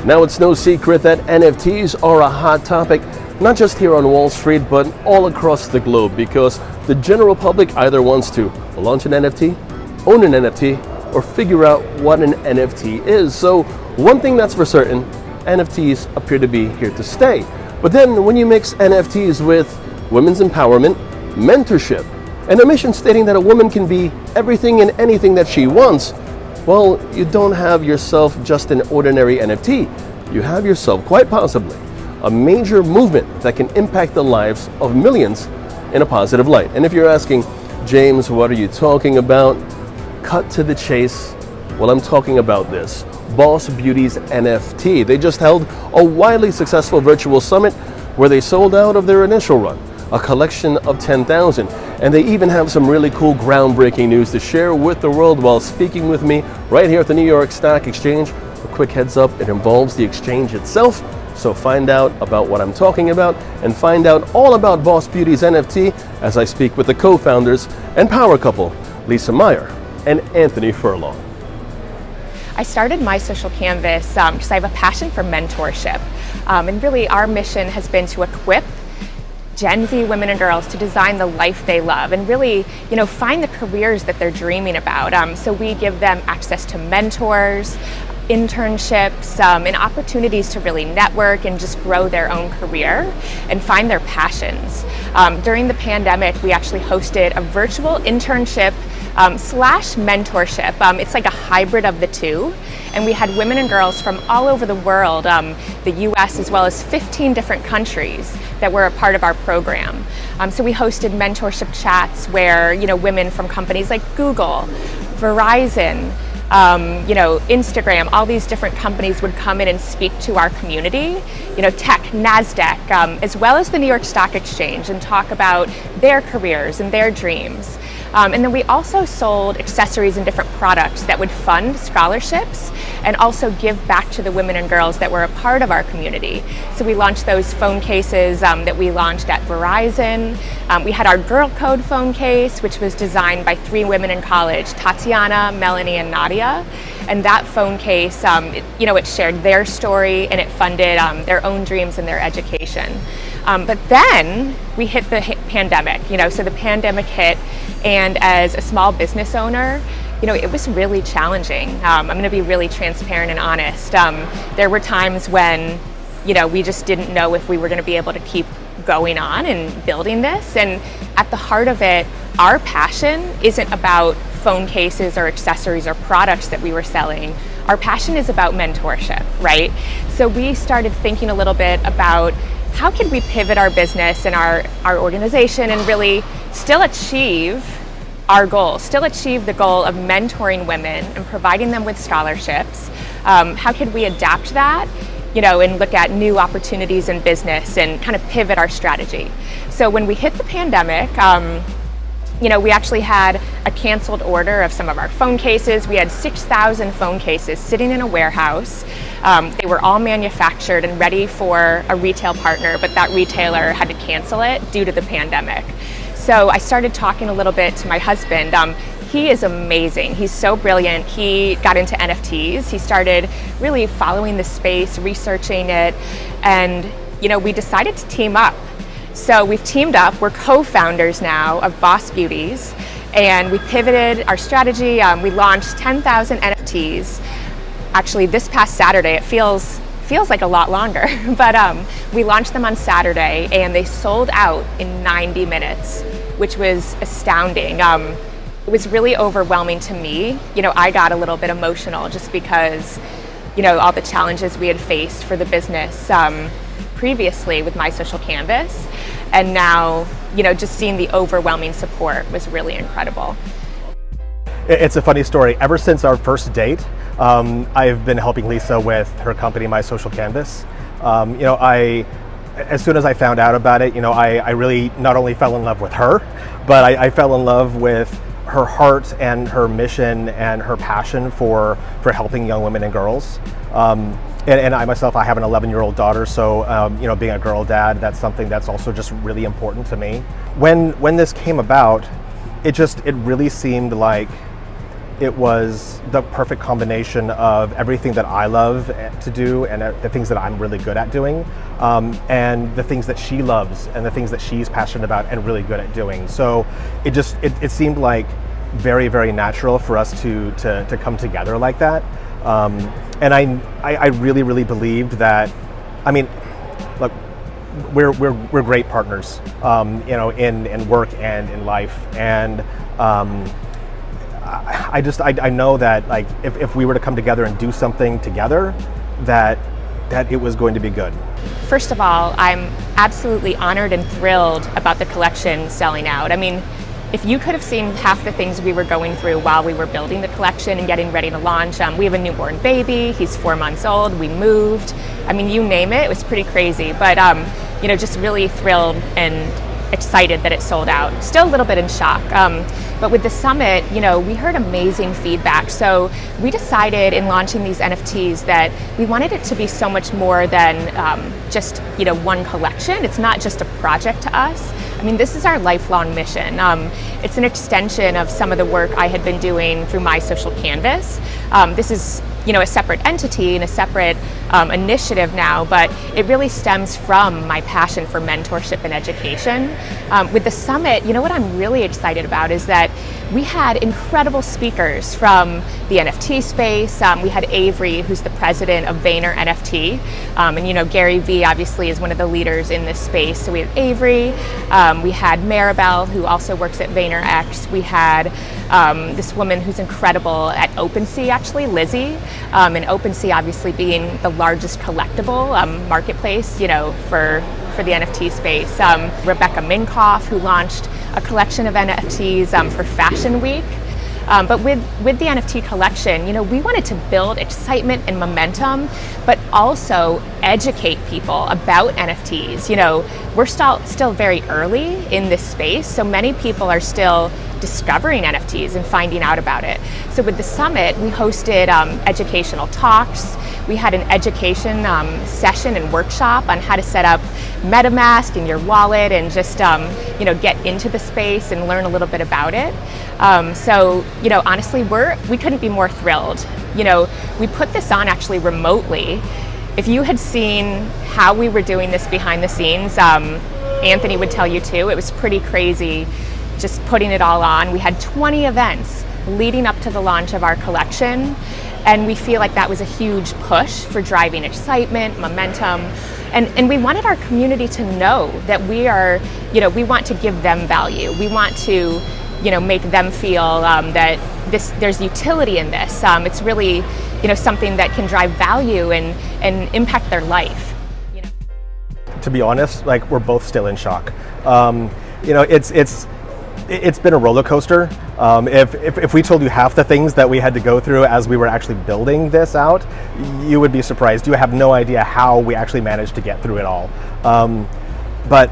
Now, it's no secret that NFTs are a hot topic, not just here on Wall Street, but all across the globe, because the general public either wants to launch an NFT, own an NFT, or figure out what an NFT is. So one thing that's for certain, NFTs appear to be here to stay. But then when you mix NFTs with women's empowerment, mentorship, and a mission stating that a woman can be everything and anything that she wants, well, you don't have yourself just an ordinary NFT. You have yourself, quite possibly, a major movement that can impact the lives of millions in a positive light. And if you're asking, James, what are you talking about? Cut to the chase. Well, I'm talking about this. Boss Beauties NFT. They just held a widely successful virtual summit where they sold out of their initial run, a collection of 10,000. And they even have some really cool groundbreaking news to share with the world while speaking with me right here at the New York Stock Exchange. A quick heads up, it involves the exchange itself. So find out about what I'm talking about and find out all about Boss Beauties NFT as I speak with the co-founders and power couple, Lisa Mayer and Anthony Furlong. I started My Social Canvas because I have a passion for mentorship. And really our mission has been to equip Gen Z women and girls to design the life they love and really, find the careers that they're dreaming about. So we give them access to mentors, internships, and opportunities to really network and just grow their own career and find their passions. During the pandemic, we actually hosted a virtual internship slash mentorship. It's like a hybrid of the two. And we had women and girls from all over the world, the US as well as 15 different countries that were a part of our program. So we hosted mentorship chats where, women from companies like Google, Verizon, Instagram, all these different companies would come in and speak to our community, tech, NASDAQ, as well as the New York Stock Exchange, and talk about their careers and their dreams. And then we also sold accessories and different products that would fund scholarships and also give back to the women and girls that were a part of our community. So we launched those phone cases that we launched at Verizon. We had our Girl Code phone case, which was designed by 3 women in college, Tatiana, Melanie, and Nadia. And that phone case, it shared their story and it funded their own dreams and their education. But then we hit the pandemic, so the pandemic hit, and as a small business owner, it was really challenging. I'm going to be really transparent and honest. There were times when, we just didn't know if we were going to be able to keep going on and building this. And at the heart of it, our passion isn't about phone cases or accessories or products that we were selling. Our passion is about mentorship, right? So we started thinking a little bit about how could we pivot our business and our organization and really still achieve our goal, still achieve the goal of mentoring women and providing them with scholarships. How could we adapt that, and look at new opportunities in business and kind of pivot our strategy? So when we hit the pandemic, we actually had a canceled order of some of our phone cases. We had 6,000 phone cases sitting in a warehouse. They were all manufactured and ready for a retail partner, but that retailer had to cancel it due to the pandemic. So I started talking a little bit to my husband. He is amazing. He's so brilliant. He got into NFTs. He started really following the space, researching it, and we decided to team up. So we've teamed up. We're co-founders now of Boss Beauties, and we pivoted our strategy. We launched 10,000 NFTs. Actually, this past Saturday, it feels like a lot longer, but we launched them on Saturday, and they sold out in 90 minutes, which was astounding. It was really overwhelming to me. I got a little bit emotional just because, all the challenges we had faced for the business previously with My Social Canvas. And now, just seeing the overwhelming support was really incredible. It's a funny story. Ever since our first date, I've been helping Lisa with her company, My Social Canvas. As soon as I found out about it, I really not only fell in love with her, but I fell in love with her heart and her mission and her passion for helping young women and girls. And I myself, I have an 11-year-old daughter, so being a girl dad, that's something that's also just really important to me. When this came about, it really seemed like it was the perfect combination of everything that I love to do and the things that I'm really good at doing, and the things that she loves and the things that she's passionate about and really good at doing. So it seemed like very, very natural for us to come together like that. And I really, really believed that, I mean, look, we're great partners, in work and in life. And I know that, like, if we were to come together and do something together, that it was going to be good. First of all, I'm absolutely honored and thrilled about the collection selling out. I mean, if you could have seen half the things we were going through while we were building the collection and getting ready to launch. We have a newborn baby, he's 4 months old, we moved. I mean, you name it, it was pretty crazy. But, just really thrilled and excited that it sold out. Still a little bit in shock. But with the summit, we heard amazing feedback. So we decided in launching these NFTs that we wanted it to be so much more than just, one collection. It's not just a project to us. I mean, this is our lifelong mission. It's an extension of some of the work I had been doing through my social canvas. This is, a separate entity and a separate initiative now, but it really stems from my passion for mentorship and education. With the summit, what I'm really excited about is that we had incredible speakers from the NFT space. We had Avery, who's the president of Vayner NFT. And Gary Vee obviously is one of the leaders in this space. So we had Avery. We had Maribel, who also works at VaynerX. We had this woman who's incredible at OpenSea, actually, Lizzie. And OpenSea obviously being the largest collectible marketplace, for the NFT space. Rebecca Minkoff, who launched a collection of NFTs for Fashion Week. But with the NFT collection, we wanted to build excitement and momentum, but also educate people about NFTs. We're still very early in this space, so many people are still discovering NFTs and finding out about it. So with the summit, we hosted educational talks. We had an education session and workshop on how to set up MetaMask in your wallet and just get into the space and learn a little bit about it. So honestly, we couldn't be more thrilled. We put this on actually remotely. If you had seen how we were doing this behind the scenes, Anthony would tell you too, it was pretty crazy just putting it all on. We had 20 events leading up to the launch of our collection, and we feel like that was a huge push for driving excitement, momentum, and we wanted our community to know that we want to give them value. We want to make them feel that there's utility in this. It's really something that can drive value and impact their life. To be honest, like, we're both still in shock. It's been a roller coaster. If we told you half the things that we had to go through as we were actually building this out, you would be surprised. You have no idea how we actually managed to get through it all. But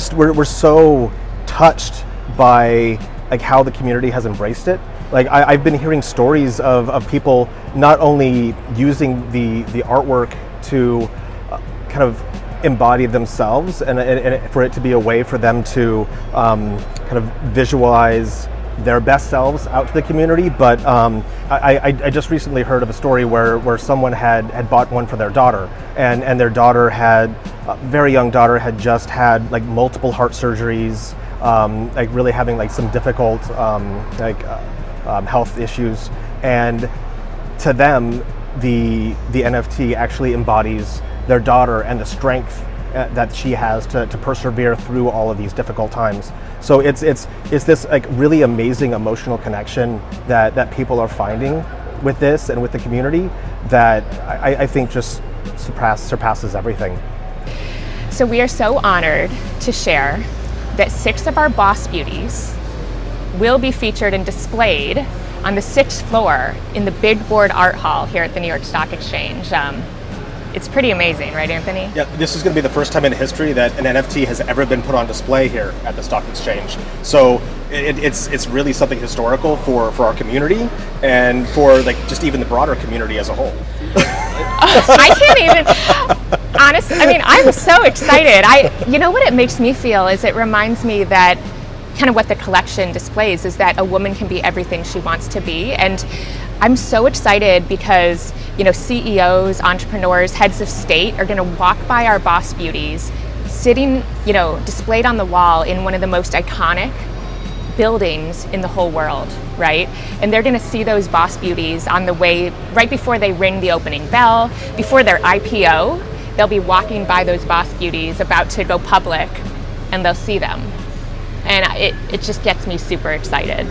we're so touched by like how the community has embraced it. Like I've been hearing stories of people not only using the artwork to kind of embody themselves and for it to be a way for them to kind of visualize their best selves out to the community. But I just recently heard of a story where someone had bought one for their daughter, and their daughter had, a very young daughter, had just had like multiple heart surgeries, like really having like some difficult health issues, and to them the NFT actually embodies their daughter and the strength that she has to persevere through all of these difficult times. So it's this like really amazing emotional connection that people are finding with this and with the community that I think just surpasses everything. So we are so honored to share that 6 of our Boss Beauties will be featured and displayed on the 6th floor in the Big Board Art Hall here at the New York Stock Exchange. It's pretty amazing, right, Anthony? Yeah, this is going to be the first time in history that an NFT has ever been put on display here at the Stock Exchange. So it's really something historical for our community and for like just even the broader community as a whole. I can't even, honestly, I mean, I'm so excited. You know what it makes me feel is it reminds me that kind of what the collection displays is that a woman can be everything she wants to be. And I'm so excited because, you know, CEOs, entrepreneurs, heads of state are going to walk by our Boss Beauties sitting, you know, displayed on the wall in one of the most iconic buildings in the whole world, right? And they're going to see those Boss Beauties on the way, right before they ring the opening bell, before their IPO, they'll be walking by those Boss Beauties about to go public, and they'll see them. And it just gets me super excited.